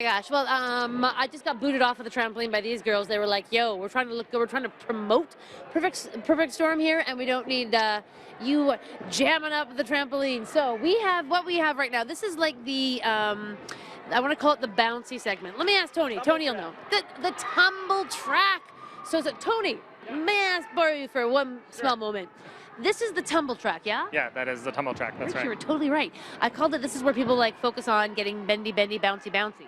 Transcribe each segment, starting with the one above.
Gosh, well, I just got booted off of the trampoline by these girls. They were like, "Yo, we're trying to promote perfect storm here, and we don't need you jamming up the trampoline." So we have what we have right now. This is like the I want to call it the bouncy segment. Let me ask Tony. Tony will know the tumble track. So Tony, may I borrow you for one small moment? This is the tumble track, yeah? Yeah, that is the tumble track. That's right. You were totally right. I called it. This is where people like focus on getting bendy, bouncy.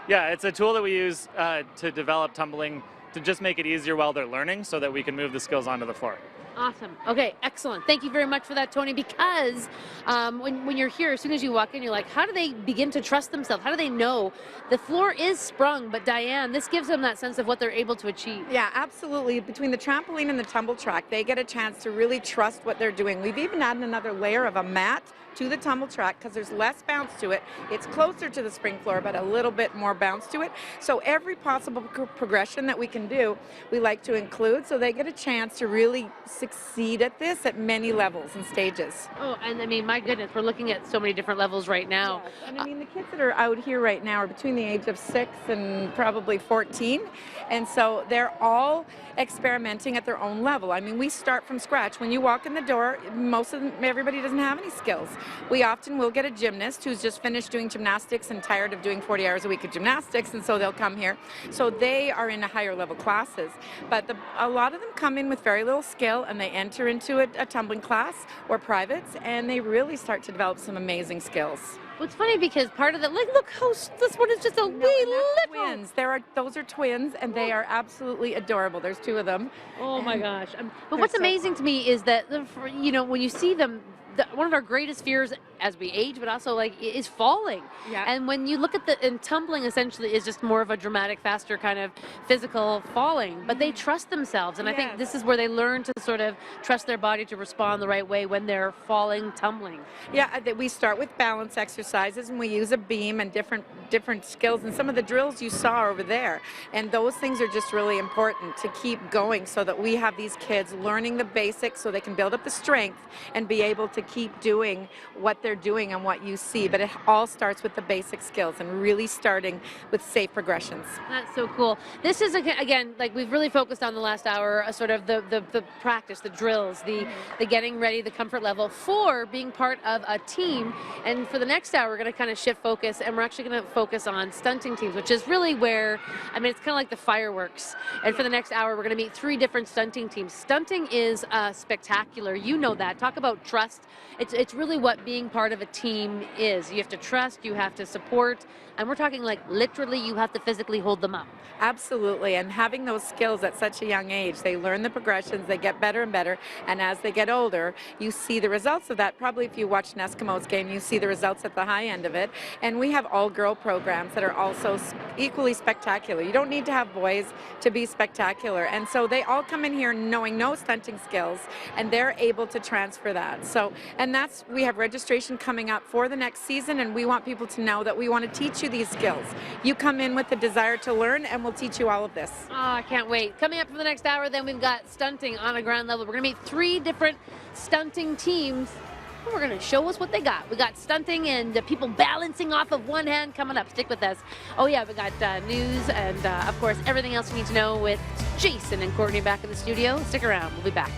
Yeah, it's a tool that we use to develop tumbling to just make it easier while they're learning so that we can move the skills onto the floor. Awesome. Okay, excellent. Thank you very much for that, Tony, because when you're here, as soon as you walk in, you're like, how do they begin to trust themselves? How do they know? The floor is sprung, but Diane, this gives them that sense of what they're able to achieve. Yeah, absolutely. Between the trampoline and the tumble track, they get a chance to really trust what they're doing. We've even added another layer of a mat to the tumble track because there's less bounce to it. It's closer to the spring floor, but a little bit more bounce to it. So every possible progression that we can do, we like to include so they get a chance to really succeed at this at many levels and stages. Oh, and I mean, my goodness, we're looking at so many different levels right now. Yes. And I mean, the kids that are out here right now are between the age of 6 and probably 14. And so they're all experimenting at their own level. I mean, we start from scratch. When you walk in the door, everybody doesn't have any skills. We often will get a gymnast who's just finished doing gymnastics and tired of doing 40 hours a week of gymnastics, and so they'll come here. So they are in higher level classes. But a lot of them come in with very little skill, and they enter into a tumbling class or privates, and they really start to develop some amazing skills. Well, it's funny because part of the, like, look how this one is just a wee little. Twins. Those are twins, and they are absolutely adorable. There's 2 of them. Oh my gosh! But what's amazing to me is that when you see them. One of our greatest fears as we age, but also is falling. Yeah. And when you look at and tumbling essentially is just more of a dramatic, faster kind of physical falling, but they trust themselves. And I think this is where they learn to sort of trust their body to respond the right way when they're falling, tumbling. Yeah, we start with balance exercises, and we use a beam and different skills, and some of the drills you saw over there. And those things are just really important to keep going so that we have these kids learning the basics so they can build up the strength and be able to keep doing what they're doing and what you see. But it all starts with the basic skills and really starting with safe progressions. That's so cool. This is, again, like we've really focused on the last hour, sort of the practice, the drills, the getting ready, the comfort level for being part of a team. And for the next hour, we're going to kind of shift focus, and we're actually going to focus on stunting teams, which is really where, I mean, it's kind of like the fireworks. And for the next hour, we're going to meet 3 different stunting teams. Stunting is spectacular. You know that. Talk about trust. It's really what being part of a team is. You have to trust, you have to support, and we're talking like literally you have to physically hold them up. Absolutely, and having those skills at such a young age, they learn the progressions, they get better and better, and as they get older, you see the results of that. Probably if you watch an Eskimos game, you see the results at the high end of it. And we have all-girl programs that are also equally spectacular. You don't need to have boys to be spectacular, and so they all come in here knowing no stunting skills, and they're able to transfer that. So, and we have registration coming up for the next season, and we want people to know that we want to teach you these skills. You come in with the desire to learn, and we'll teach you all of this. Oh, I can't wait. Coming up for the next hour, then we've got stunting on a ground level. We're going to meet 3 different stunting teams. We're going to show us what they got. We got stunting and people balancing off of one hand coming up. Stick with us. Oh yeah, we got news and of course everything else you need to know with Jason and Courtney back in the studio. Stick around. We'll be back.